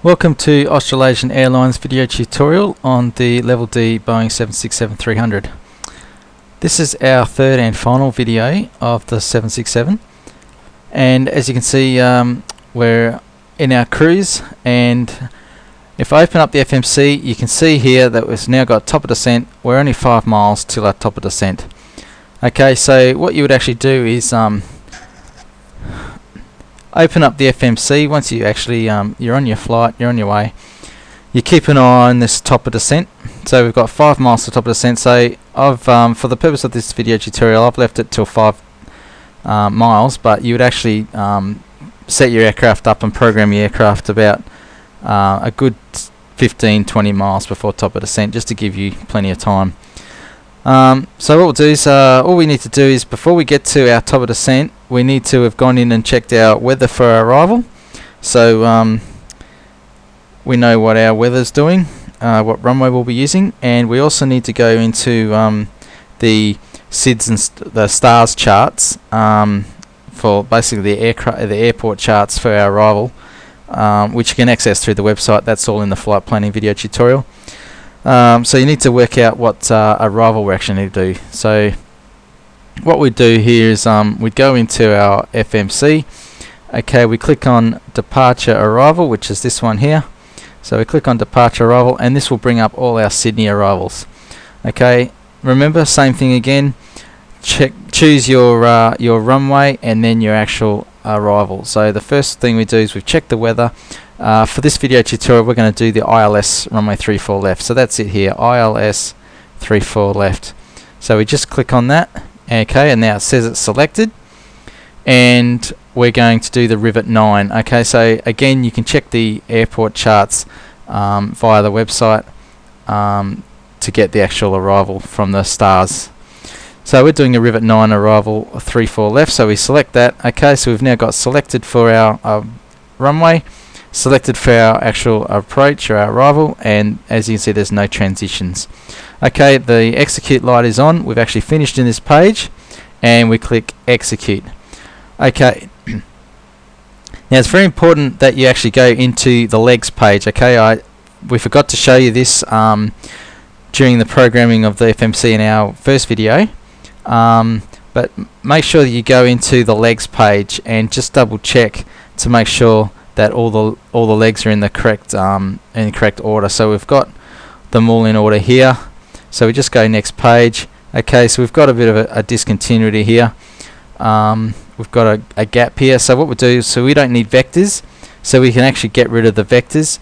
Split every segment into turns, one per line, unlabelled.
Welcome to Australasian Airlines video tutorial on the Level D Boeing 767-300. This is our third and final video of the 767, and as you can see we're in our cruise, and if I open up the FMC you can see here that we've now got top of descent. We're only 5 miles till our top of descent. Okay, so what you would actually do is open up the FMC. Once you actually you're on your flight, you're on your way, you keep an eye on this top of descent. So we've got 5 miles to top of descent. So I've for the purpose of this video tutorial, I've left it till 5 miles, but you would actually set your aircraft up and program your aircraft about a good 15-20 miles before top of descent, just to give you plenty of time. So what we'll do is all we need to do is, before we get to our top of descent, we need to have gone in and checked our weather for our arrival. So we know what our weather's doing, what runway we'll be using, and we also need to go into the SIDS and the stars charts for basically the airport charts for our arrival, which you can access through the website. That's all in the flight planning video tutorial. So you need to work out what arrival we actually need to do. So what we do here is we go into our FMC. Okay, we click on departure arrival, which is this one here. So we click on departure arrival, and this will bring up all our Sydney arrivals. Okay, remember, same thing again. Choose your runway and then your actual arrival. So the first thing we do is we check the weather. For this video tutorial we're going to do the ILS runway 34 left. So that's it here, ILS 34 left. So we just click on that. Okay, and now it says it's selected, and we're going to do the Rivet 9. Okay, so again you can check the airport charts via the website to get the actual arrival from the stars. So we're doing a Rivet 9 arrival 34 left, so we select that. Okay, so we've now got selected for our runway, selected for our actual approach or our arrival, and as you can see there's no transitions. Okay, the execute light is on. We've actually finished in this page, and we click execute. Okay, now it's very important that you actually go into the legs page. Okay, we forgot to show you this during the programming of the FMC in our first video, but make sure that you go into the legs page and just double check to make sure that all the legs are in the correct order. So we've got them all in order here. So we just go next page. Okay, so we've got a bit of a discontinuity here. We've got a gap here. So what we'll do is, so we don't need vectors, so we can actually get rid of the vectors.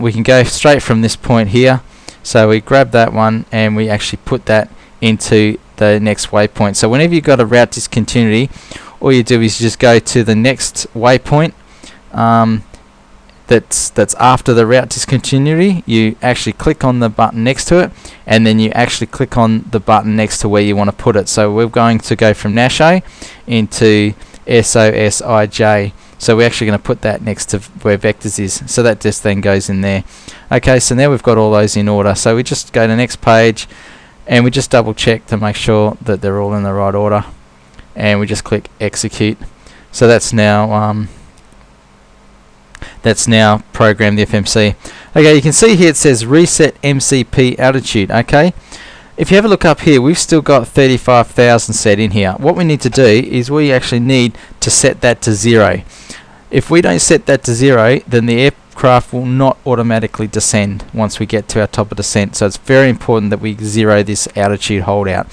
We can go straight from this point here. So we grab that one and we actually put that into the next waypoint. So whenever you've got a route discontinuity, all you do is just go to the next waypoint that's after the route discontinuity. You actually click on the button next to it, and then you actually click on the button next to where you want to put it. So we're going to go from NASH into SOSIJ. So we're actually going to put that next to where vectors is. So that just then goes in there. Okay, so now we've got all those in order. So we just go to the next page, and we just double check to make sure that they're all in the right order, and we just click execute. So that's now programmed the FMC. Okay, you can see here it says reset MCP altitude. Okay, if you have a look up here, we've still got 35,000 set in here. What we need to do is we actually need to set that to 0. If we don't set that to 0, then the aircraft will not automatically descend once we get to our top of descent. So it's very important that we 0 this altitude holdout.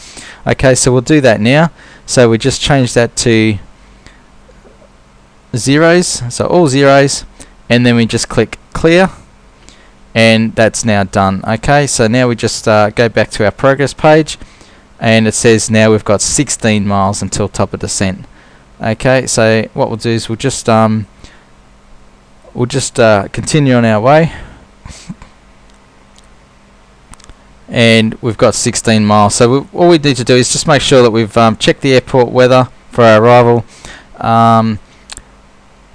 Okay, so we'll do that now. So we just change that to zeros, so all zeros, and then we just click clear, and that's now done. Okay, so now we just go back to our progress page, and it says now we've got 16 miles until top of descent. Okay, so what we'll do is we'll just continue on our way, and we've got 16 miles. So all we need to do is just make sure that we've checked the airport weather for our arrival,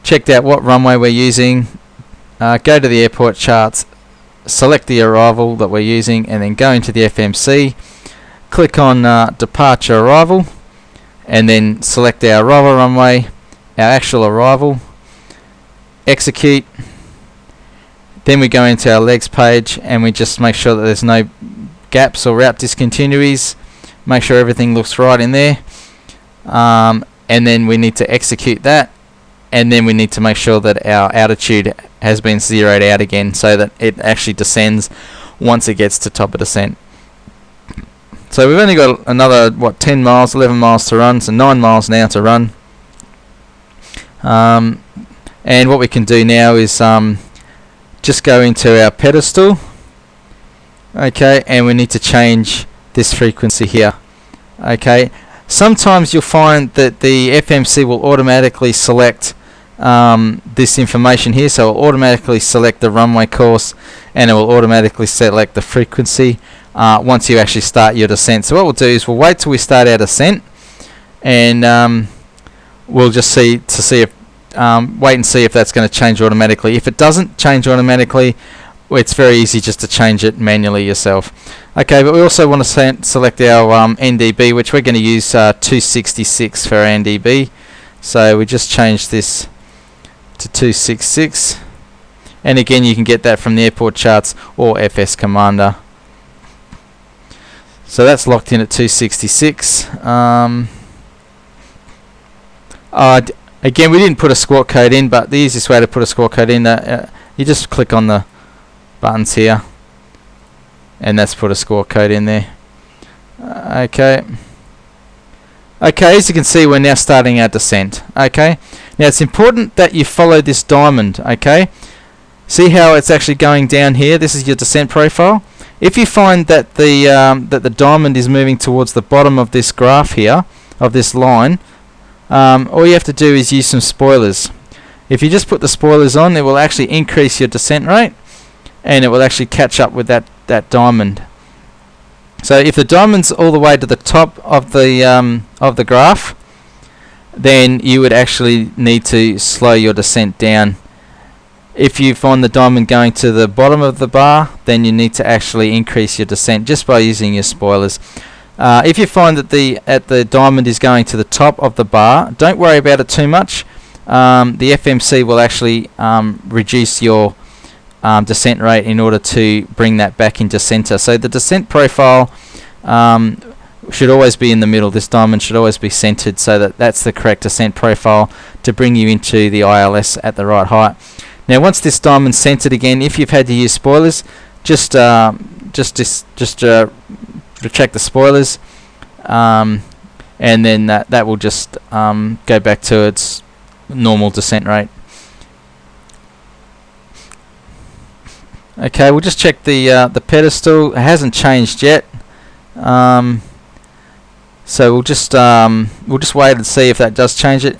checked out what runway we're using, go to the airport charts, select the arrival that we're using, and then go into the FMC, click on departure arrival, and then select our arrival runway, our actual arrival, execute, Then we go into our legs page and we just make sure that there's no gaps or route discontinuities. Make sure everything looks right in there, and then we need to execute that, and then we need to make sure that our altitude has been zeroed out again so that it actually descends once it gets to top of descent. So we've only got another 10 miles, 11 miles to run, so 9 miles now to run. And what we can do now is just go into our pedestal, okay, and we need to change this frequency here. Okay, sometimes you'll find that the FMC will automatically select this information here, so it will automatically select the runway course and it will automatically select the frequency once you actually start your descent. So what we'll do is we'll wait till we start our descent, and we'll just wait and see if that's going to change automatically. If it doesn't change automatically, it's very easy just to change it manually yourself. Okay, but we also want to select our NDB, which we're going to use 266 for our NDB. So we just change this to 266, and again you can get that from the airport charts or FS Commander. So that's locked in at 266. Again, we didn't put a squawk code in, but the easiest way to put a squawk code in, you just click on the buttons here, and that's put a squawk code in there. Okay, as you can see, we're now starting our descent. Okay, now it's important that you follow this diamond. Okay, see how it's actually going down here? This is your descent profile. If you find that the diamond is moving towards the bottom of this graph here, of this line, all you have to do is use some spoilers. If you just put the spoilers on, it will actually increase your descent rate, and it will actually catch up with that diamond. So if the diamond's all the way to the top of the graph, then you would actually need to slow your descent down. If you find the diamond going to the bottom of the bar, then you need to actually increase your descent just by using your spoilers. If you find that the diamond is going to the top of the bar, don't worry about it too much. The FMC will actually reduce your descent rate in order to bring that back into center. So the descent profile should always be in the middle. This diamond should always be centered, so that's the correct descent profile to bring you into the ILS at the right height. Now once this diamond's centered again, if you've had to use spoilers, just recheck the spoilers, and then that will just go back to its normal descent rate. Okay, we'll just check the pedestal. It hasn't changed yet, so we'll just wait and see if that does change it.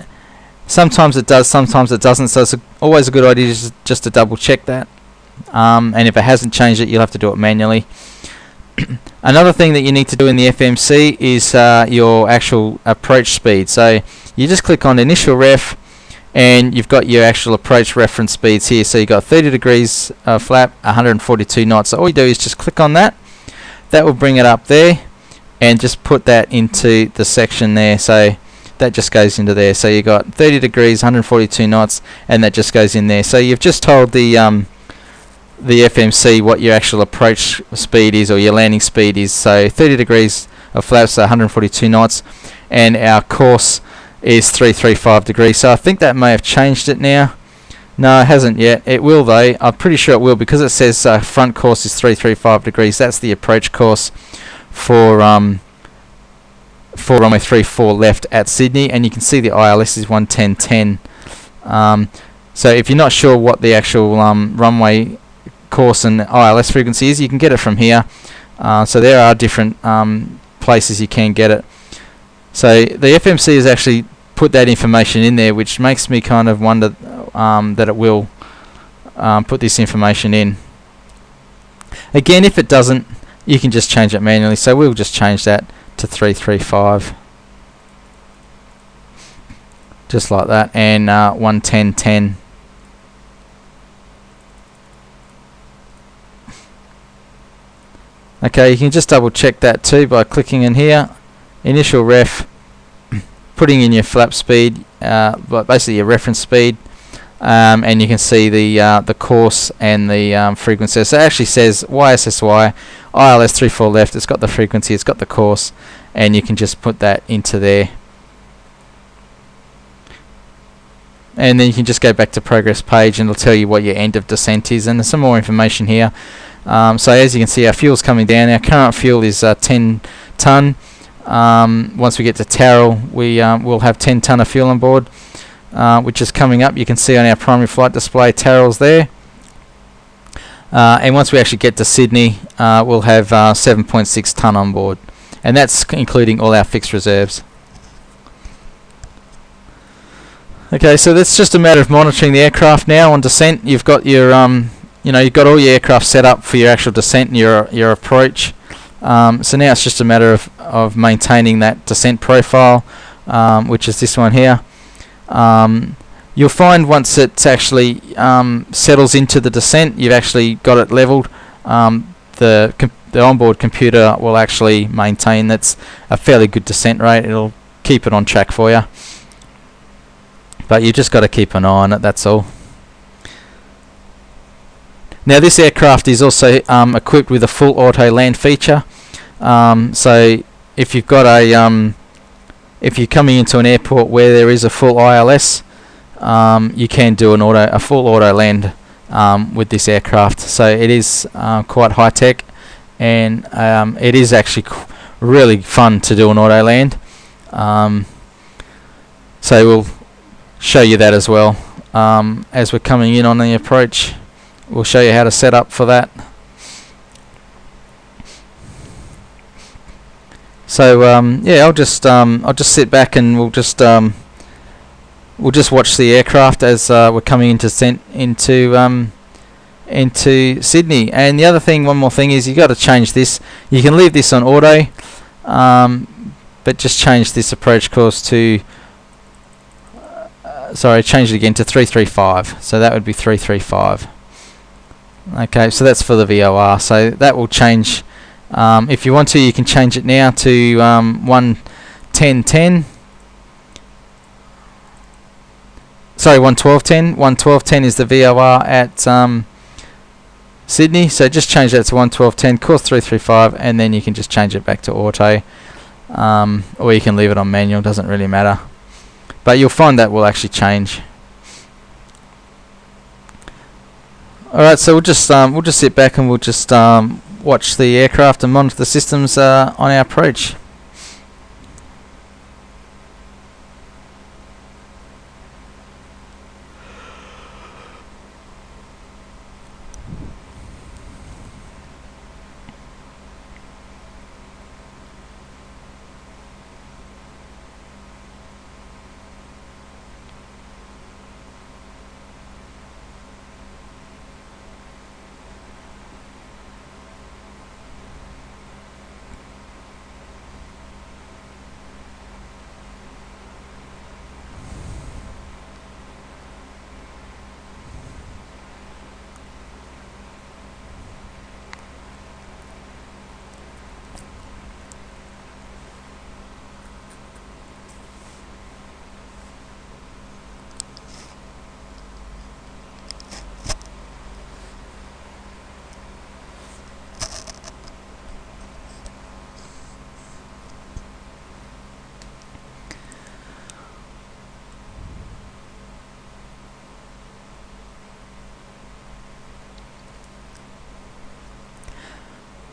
Sometimes it does, sometimes it doesn't. So it's always a good idea just to double check that. And if it hasn't changed it, you'll have to do it manually. Another thing that you need to do in the FMC is your actual approach speed. So you just click on initial ref, and you've got your actual approach reference speeds here. So you've got 30 degrees flap, 142 knots. So all you do is just click on that. That will bring it up there, and just put that into the section there. So that just goes into there. So you got 30 degrees, 142 knots, and that just goes in there. So you've just told the FMC what your actual approach speed is, or your landing speed is. So 30 degrees of flaps, so 142 knots, and our course is 335 degrees. So I think that may have changed it now. No, it hasn't yet. It will though. I'm pretty sure it will, because it says front course is 335 degrees. That's the approach course for runway 34 left at Sydney, and you can see the ILS is 110.10. So if you're not sure what the actual runway course and ILS frequency is, you can get it from here. So there are different places you can get it. So the FMC has actually put that information in there, which makes me kind of wonder that it will put this information in. Again, if it doesn't, you can just change it manually. So we'll just change that to 335, just like that, and 110.10. Okay, you can just double check that too by clicking in here, initial ref, putting in your flap speed, basically your reference speed, and you can see the course and the frequency. So it actually says YSSY ILS 34 left. It's got the frequency, it's got the course, and you can just put that into there. And then you can just go back to progress page and it'll tell you what your end of descent is, and there's some more information here. So as you can see, our fuel's coming down. Our current fuel is 10 tonne. Once we get to Tarrell, we'll have 10 tonne of fuel on board, which is coming up. You can see on our primary flight display Tarrell's there. And once we actually get to Sydney, we'll have 7.6 tonne on board, and that's including all our fixed reserves. Okay, so that's just a matter of monitoring the aircraft now on descent. You've got your you've got all your aircraft set up for your actual descent and your approach. So now it's just a matter of maintaining that descent profile, which is this one here. You'll find once it actually settles into the descent, you've actually got it leveled. The onboard computer will actually maintain that's a fairly good descent rate. It'll keep it on track for you. But you just got to keep an eye on it, that's all. Now this aircraft is also equipped with a full auto land feature. So if you've got if you're coming into an airport where there is a full ILS, you can do a full auto land with this aircraft. So it is quite high tech, and it is actually really fun to do an auto land. So we'll show you that as well as we're coming in on the approach. We'll show you how to set up for that. So yeah, I'll just sit back and we'll just watch the aircraft as we're coming into Sydney. And the other thing, one more thing, is you got to change this. You can leave this on auto, but just change this approach course to change it again to 335. So that would be 335. Okay, so that's for the VOR. So that will change. If you want to, you can change it now to 110.10. Sorry, 112.10. 112.10 is the VOR at Sydney. So just change that to 112.10, course 335, and then you can just change it back to auto, or you can leave it on manual. Doesn't really matter. But you'll find that will actually change. Alright, so we'll just sit back and we'll just watch the aircraft and monitor the systems on our approach.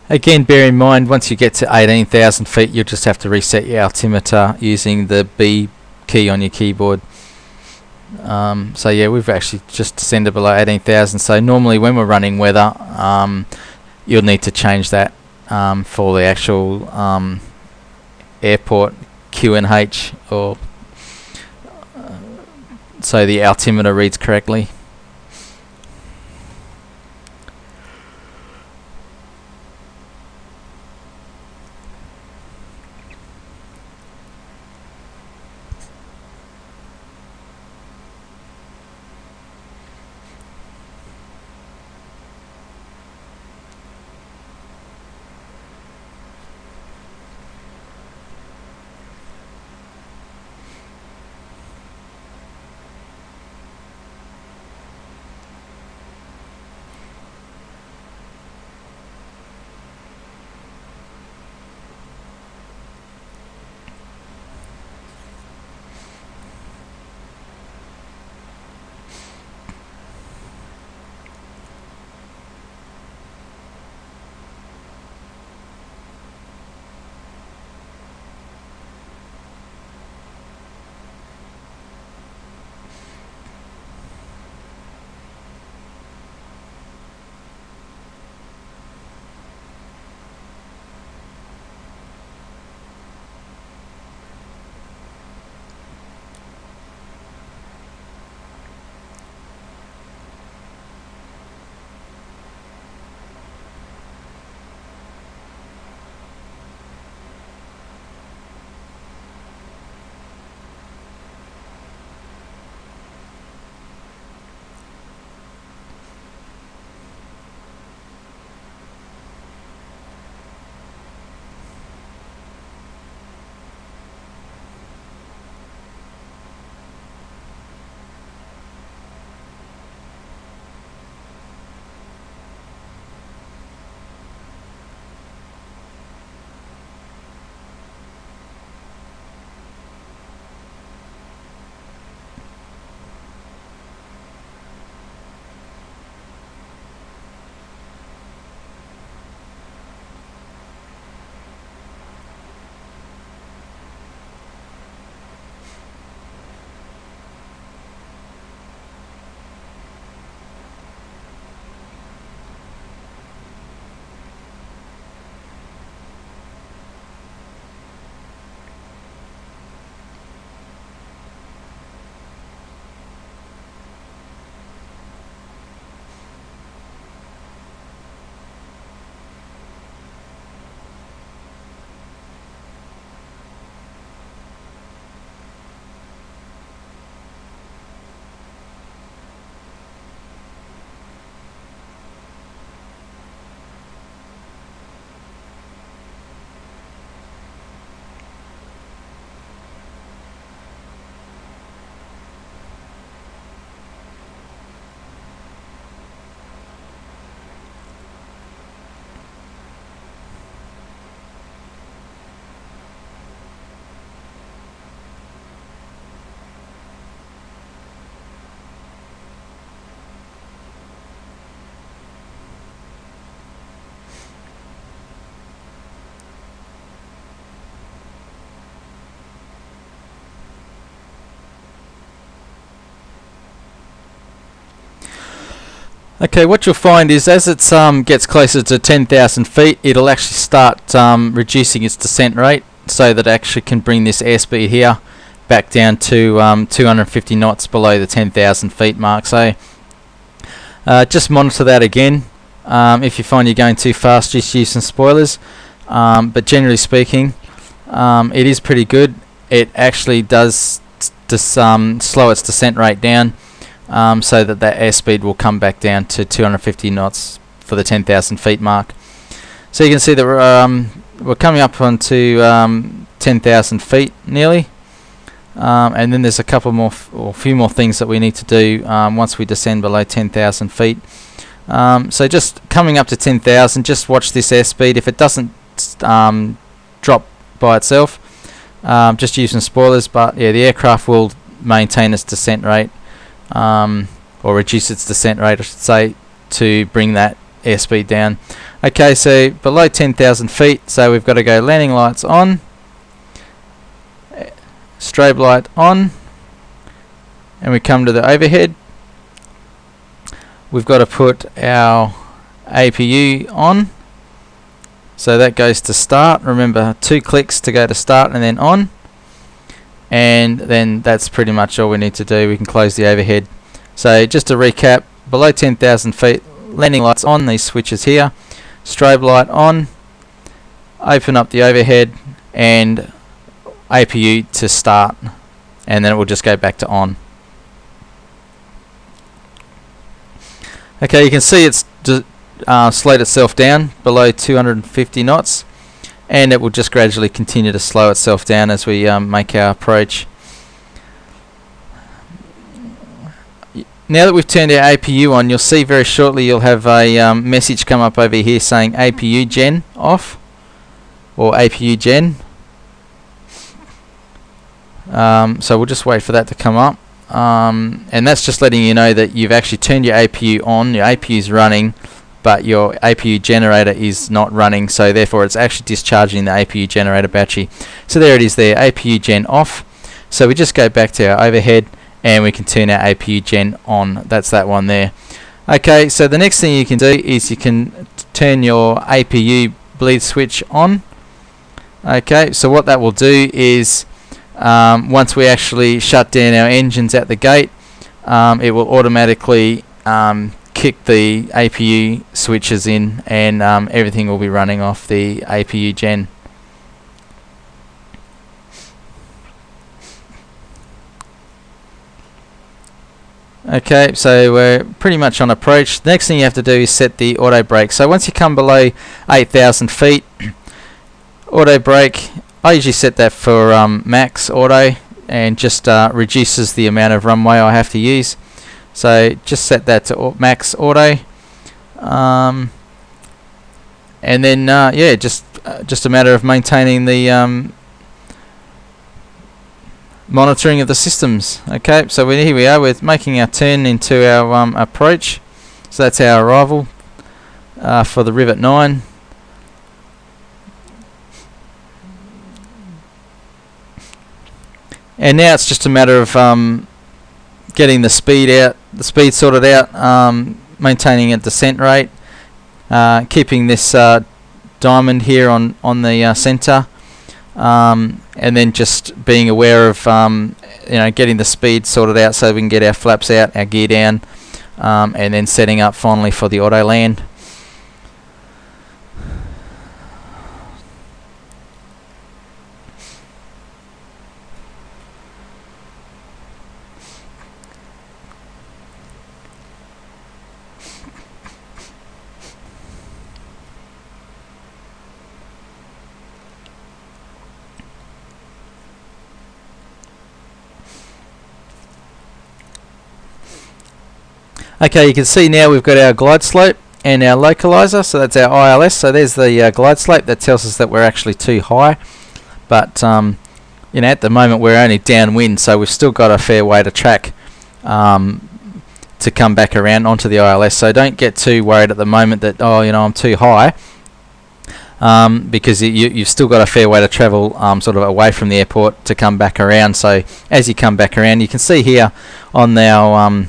Again, bear in mind, once you get to 18,000 feet, you'll just have to reset your altimeter using the B key on your keyboard. So yeah, we've actually just descended below 18,000. So normally when we're running weather, you'll need to change that for the actual airport QNH, or so the altimeter reads correctly. Okay, what you'll find is as it gets closer to 10,000 feet, it'll actually start reducing its descent rate so that it actually can bring this airspeed here back down to 250 knots below the 10,000 feet mark. So just monitor that again. If you find you're going too fast, just use some spoilers. But generally speaking, it is pretty good. It actually does slow its descent rate down. So that airspeed will come back down to 250 knots for the 10,000 feet mark. So you can see that we're coming up onto 10,000 feet nearly, and then there's a couple more, or a few more things that we need to do once we descend below 10,000 feet. So just coming up to 10,000, just watch this airspeed. If it doesn't drop by itself, just use some spoilers, but yeah, the aircraft will maintain its descent rate. Or reduce its descent rate, I should say, to bring that airspeed down. Okay, so below 10,000 feet, so we've got to go landing lights on, strobe light on, and we come to the overhead. We've got to put our APU on, so that goes to start. Remember, 2 clicks to go to start and then on. And then that's pretty much all we need to do. We can close the overhead. So just to recap, below 10,000 feet, landing lights on, these switches here, strobe light on, open up the overhead, and APU to start, and then it will just go back to on. Okay, you can see it's slowed itself down below 250 knots. And it will just gradually continue to slow itself down as we make our approach. Now that we've turned our APU on, you'll see very shortly you'll have a message come up over here saying APU gen off, or APU gen. So we'll just wait for that to come up, and that's just letting you know that you've actually turned your APU on, your APU is running, but your APU generator is not running, so therefore it's actually discharging the APU generator battery. So there it is there, APU gen off. So we just go back to our overhead and we can turn our APU gen on. That's that one there. Okay, so the next thing you can do is you can turn your APU bleed switch on. Okay, so what that will do is once we actually shut down our engines at the gate, it will automatically kick the APU switches in, and everything will be running off the APU gen. Okay, so we're pretty much on approach. The next thing you have to do is set the auto brake. So once you come below 8,000 feet, auto brake, I usually set that for max auto, and just reduces the amount of runway I have to use. So just set that to max auto, and then yeah, just a matter of maintaining the monitoring of the systems. Okay, so here we are. We're making our turn into our approach. So that's our arrival for the Rivet 9. And now it's just a matter of getting the speed sorted out, maintaining a descent rate, keeping this diamond here on the center, and then just being aware of getting the speed sorted out so we can get our flaps out, our gear down, and then setting up finally for the auto land. Okay, you can see now we've got our glide slope and our localizer, so that's our ILS. So there's the glide slope that tells us that we're actually too high, but at the moment we're only downwind, so we've still got a fair way to track to come back around onto the ILS. So don't get too worried at the moment that I'm too high, because you've still got a fair way to travel sort of away from the airport to come back around. So as you come back around, you can see here on our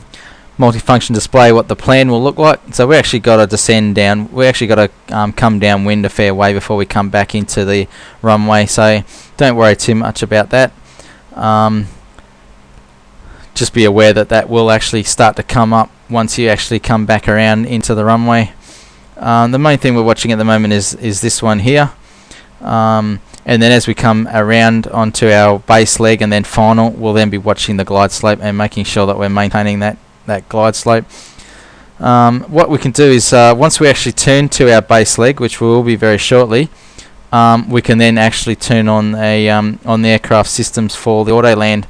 multifunction display what the plan will look like. So we actually got to descend down. We actually got to come downwind a fair way before we come back into the runway. So don't worry too much about that. Just be aware that that will actually start to come up once you actually come back around into the runway. The main thing we're watching at the moment is this one here. And then as we come around onto our base leg and then final, we'll then be watching the glide slope and making sure that we're maintaining that glide slope. What we can do is once we actually turn to our base leg, which we will be very shortly, we can then actually turn on on the aircraft systems for the auto land.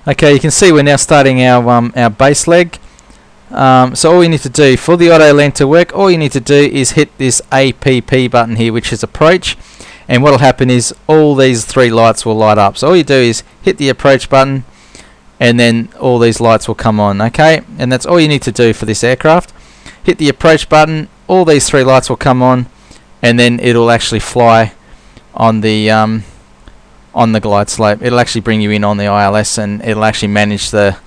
Okay, you can see we're now starting our base leg. So all you need to do for the auto land to work, all you need to do is hit this APP button here, which is approach, and what will happen is all these three lights will light up. So all you do is hit the approach button and then all these lights will come on. Okay, and that's all you need to do for this aircraft. Hit the approach button, all these three lights will come on, and then it'll actually fly on the glide slope. It'll actually bring you in on the ILS, and it'll actually manage the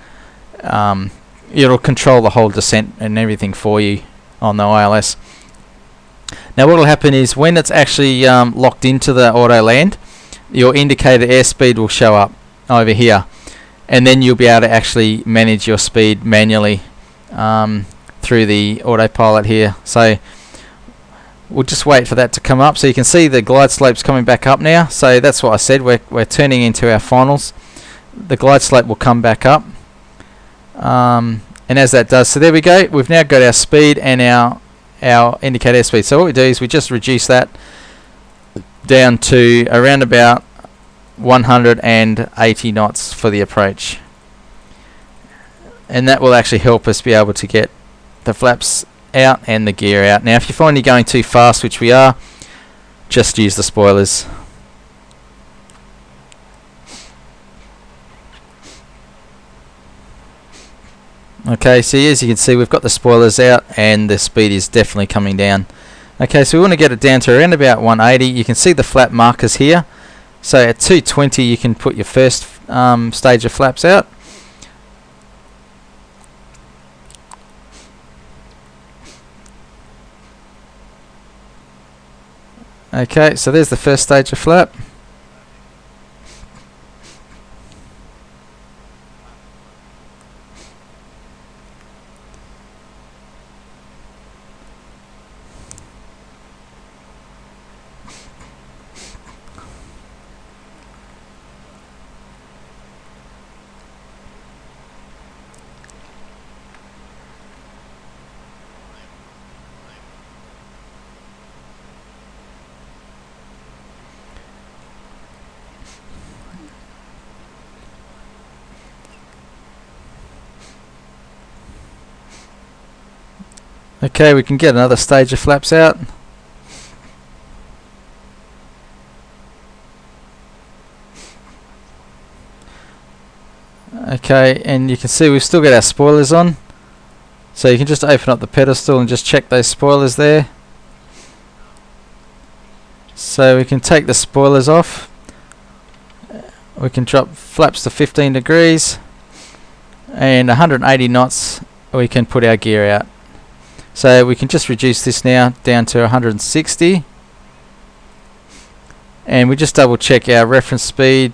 it'll control the whole descent and everything for you on the ILS. Now what will happen is when it's actually locked into the auto land, your indicated airspeed will show up over here, and then you'll be able to actually manage your speed manually through the autopilot here. So we'll just wait for that to come up. So you can see the glide slope's coming back up now. So that's what I said, we're turning into our finals. The glide slope will come back up, and as that does, so there we go, we've now got our speed and our indicated airspeed. So what we do is we just reduce that down to around about 180 knots for the approach, and that will actually help us be able to get the flaps out and the gear out. Now if you find you're going too fast, which we are, just use the spoilers. Okay, so as you can see, we've got the spoilers out and the speed is definitely coming down. Okay, so we want to get it down to around about 180. You can see the flap markers here. So at 220 you can put your first stage of flaps out. Okay, so there's the first stage of flap. Okay, we can get another stage of flaps out. Okay, and you can see we've still got our spoilers on. So you can just open up the pedestal and just check those spoilers there. So we can take the spoilers off. We can drop flaps to 15 degrees. And 180 knots, we can put our gear out. So we can just reduce this now down to 160, and we just double check our reference speed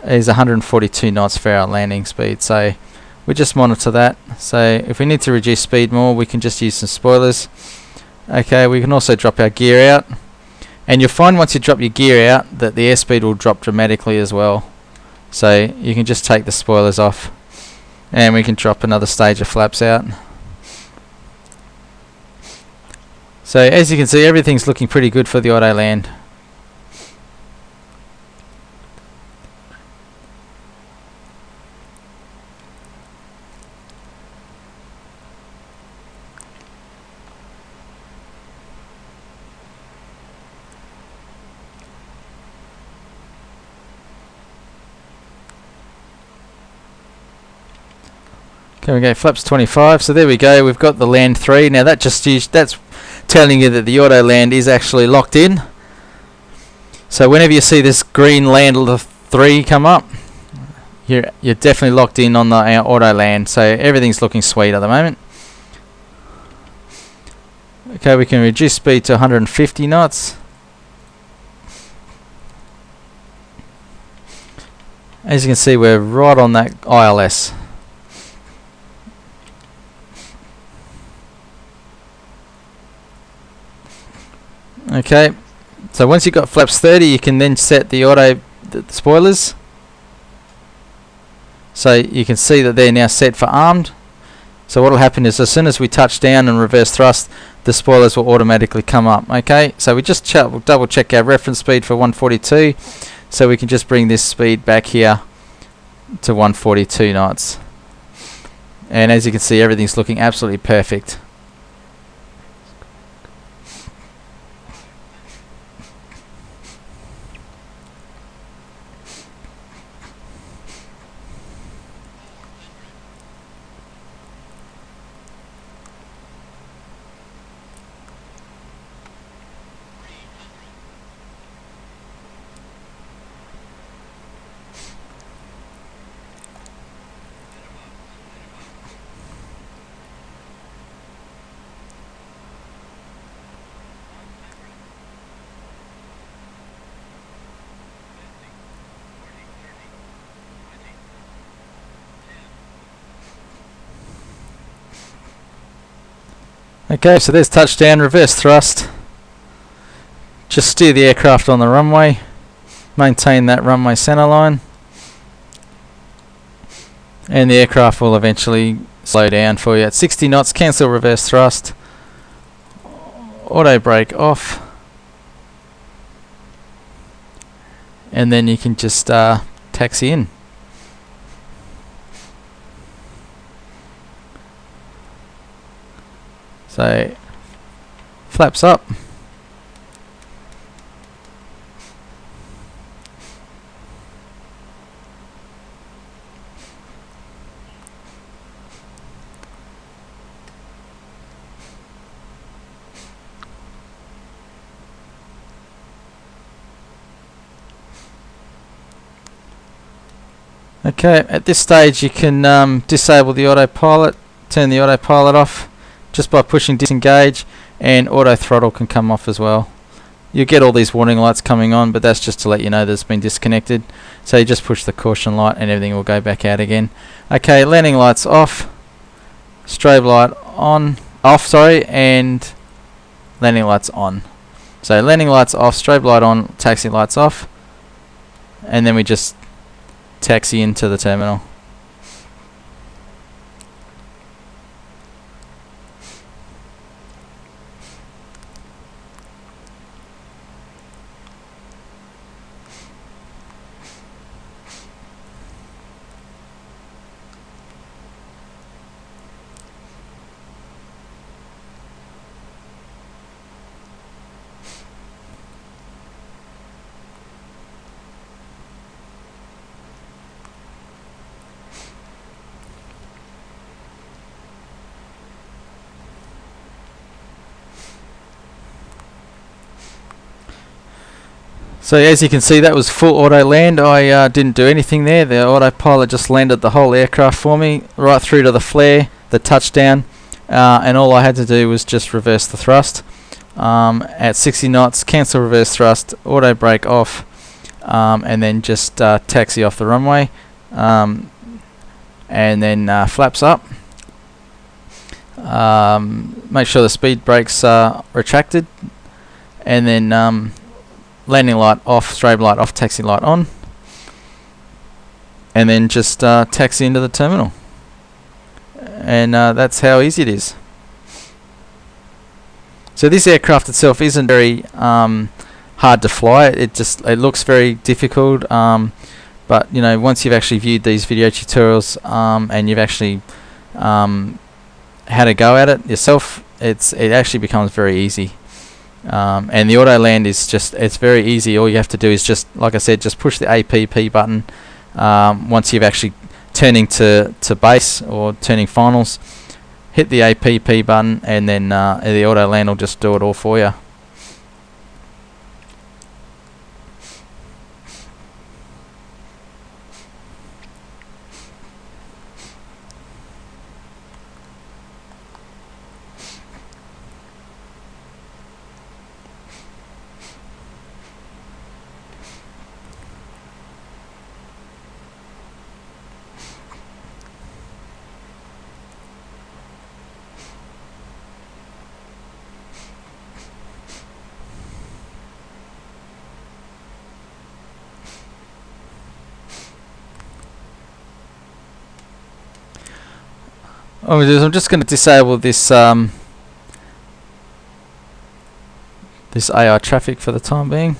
is 142 knots for our landing speed. So we just monitor that. So if we need to reduce speed more, we can just use some spoilers. Okay, we can also drop our gear out, and you'll find once you drop your gear out that the airspeed will drop dramatically as well. So you can just take the spoilers off, and we can drop another stage of flaps out. So as you can see, everything's looking pretty good for the auto land. Okay, we go flaps 25. So there we go. We've got the land 3. Now that just that's telling you that the auto land is actually locked in. So whenever you see this green land 3 come up, you're definitely locked in on the auto land. So everything's looking sweet at the moment. Okay, we can reduce speed to 150 knots. As you can see, we're right on that ILS. Okay, so once you've got flaps 30, you can then set the auto spoilers. So you can see that they're now set for armed. So what will happen is as soon as we touch down and reverse thrust, the spoilers will automatically come up. Okay, so we just we'll double check our reference speed for 142. So we can just bring this speed back here to 142 knots. And as you can see, everything's looking absolutely perfect. Okay, so there's touchdown, reverse thrust. Just steer the aircraft on the runway, maintain that runway center line, and the aircraft will eventually slow down for you. At 60 knots, cancel reverse thrust, auto brake off, and then you can just taxi in. So, flaps up. Okay, at this stage you can disable the autopilot, turn the autopilot off just by pushing disengage, and auto throttle can come off as well. You get all these warning lights coming on, but that's just to let you know that it's been disconnected. So you just push the caution light and everything will go back out again. Okay, landing lights off, strobe light off, and landing lights on. So landing lights off, strobe light on, taxi lights off, and then we just taxi into the terminal. So as you can see, that was full auto land. I didn't do anything there. The autopilot just landed the whole aircraft for me, right through to the flare, the touchdown, and all I had to do was just reverse the thrust. At 60 knots, cancel reverse thrust, auto brake off, and then just taxi off the runway, and then flaps up. Make sure the speed brakes are retracted, and then landing light off, strobe light off, taxi light on, and then just taxi into the terminal. And that's how easy it is. So this aircraft itself isn't very hard to fly. It looks very difficult, but you know, once you've actually viewed these video tutorials and you've actually had a go at it yourself, it actually becomes very easy. And the auto land is it's very easy. All you have to do is just, like I said, just push the APP button once you've actually turning to base or turning finals, hit the APP button, and then the auto land will just do it all for you. I'm just going to disable this this AI traffic for the time being.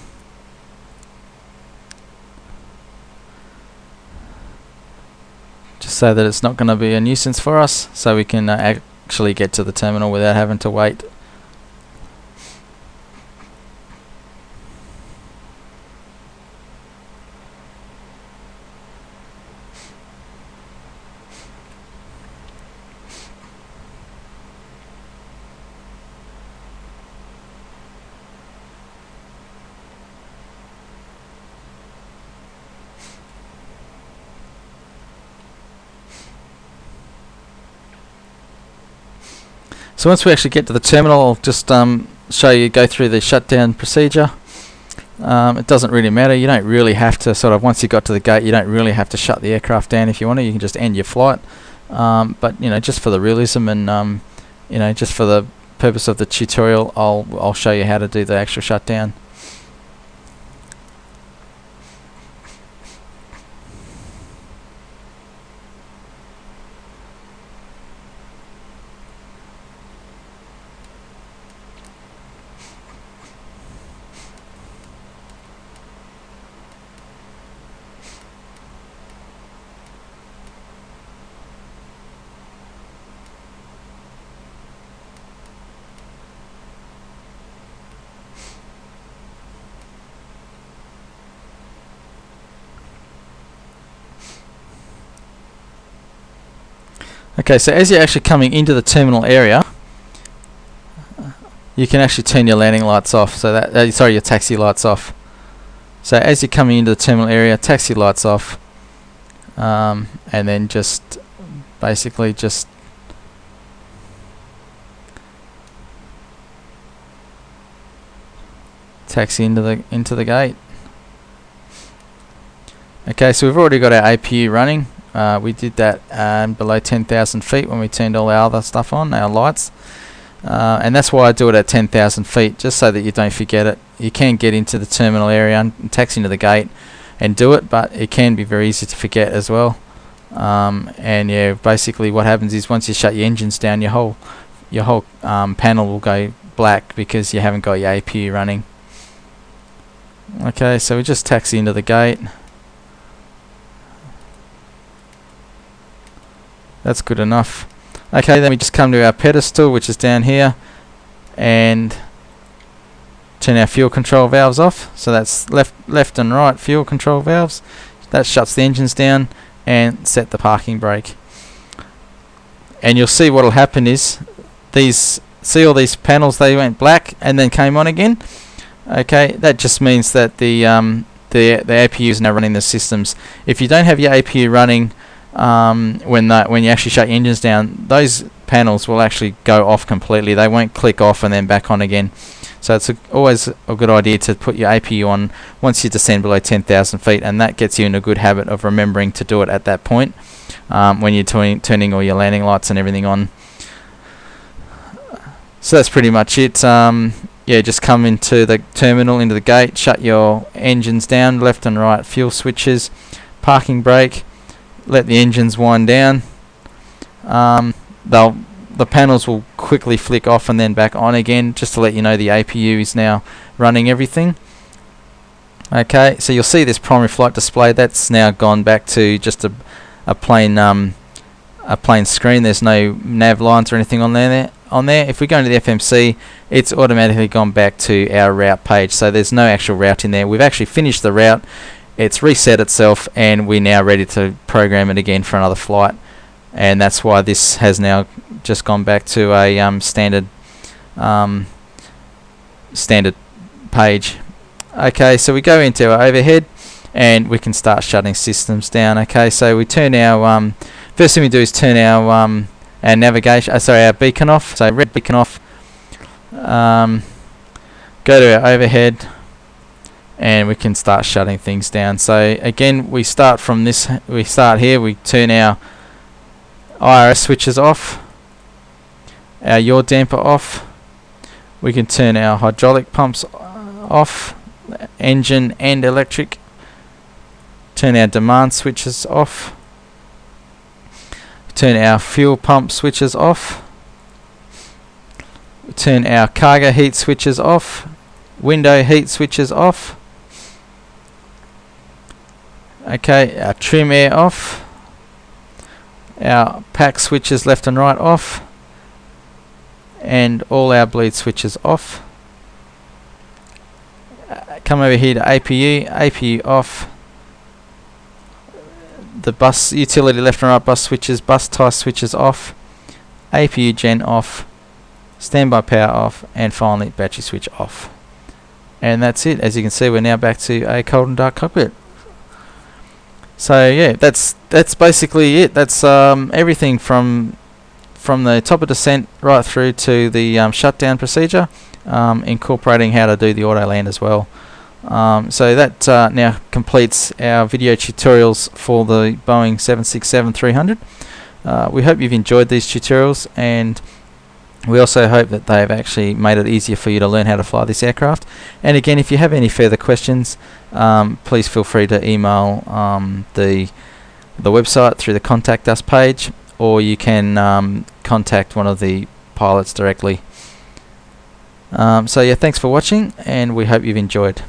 Just so that it's not going to be a nuisance for us, so we can actually get to the terminal without having to wait. So once we actually get to the terminal, I'll just show you, go through the shutdown procedure. It doesn't really matter. You don't really have to once you got to the gate, you don't really have to shut the aircraft down. If you want to, you can just end your flight. But just for the realism and just for the purpose of the tutorial, I'll show you how to do the actual shutdown. Okay, so as you're actually coming into the terminal area, you can actually turn your landing lights off. So that sorry, your taxi lights off. So as you're coming into the terminal area, taxi lights off, and then just basically just taxi into the gate. Okay, so we've already got our APU running. We did that below 10,000 feet when we turned all our other stuff on, our lights. And that's why I do it at 10,000 feet, just so that you don't forget it. You can get into the terminal area and taxi into the gate and do it, but it can be very easy to forget as well. And yeah, basically what happens is once you shut your engines down, your whole panel will go black because you haven't got your APU running. Okay, so we just taxi into the gate. That's good enough. Okay, then we just come to our pedestal, which is down here, and turn our fuel control valves off. So that's left and right fuel control valves. That shuts the engines down, and set the parking brake. And you'll see what'll happen is see all these panels, they went black and then came on again. Okay, that just means that the APU is now running the systems. If you don't have your APU running when you actually shut your engines down, those panels will actually go off completely. They won't click off and then back on again. So it's always a good idea to put your APU on once you descend below 10,000 feet, and that gets you in a good habit of remembering to do it at that point when you're turning all your landing lights and everything on. So that's pretty much it. Yeah, just come into the terminal, into the gate, shut your engines down, left and right fuel switches, parking brake, let the engines wind down. The panels will quickly flick off and then back on again, just to let you know the APU is now running everything. Okay, so you'll see this primary flight display, that's now gone back to just a plain screen. There's no nav lines or anything on there. If we go into the FMC, it's automatically gone back to our route page, so there's no actual route in there. We've actually finished the route, it's reset itself, and we're now ready to program it again for another flight. and that's why this has now just gone back to a standard page. Okay, so we go into our overhead and we can start shutting systems down. Okay, so we turn our first thing we do is turn our navigation, our beacon off. So red beacon off. Go to our overhead, and we can start shutting things down. So again, we start from this. We start here. We turn our IRS switches off, our yaw damper off. We can turn our hydraulic pumps off, engine and electric. Turn our demand switches off. Turn our fuel pump switches off. Turn our cargo heat switches off. Window heat switches off. Okay, our trim air off. Our pack switches left and right off. And all our bleed switches off. Come over here to APU off. The bus utility left and right bus switches, bus tie switches off. APU gen off. Standby power off, and finally battery switch off. And that's it. As you can see, we're now back to a cold and dark cockpit. So yeah, that's basically it. That's everything from the top of descent right through to the shutdown procedure, incorporating how to do the auto land as well. So that now completes our video tutorials for the Boeing 767-300. We hope you've enjoyed these tutorials, and we also hope that they have actually made it easier for you to learn how to fly this aircraft. And again, if you have any further questions, please feel free to email the website through the Contact Us page, or you can contact one of the pilots directly. So yeah, thanks for watching, and we hope you've enjoyed.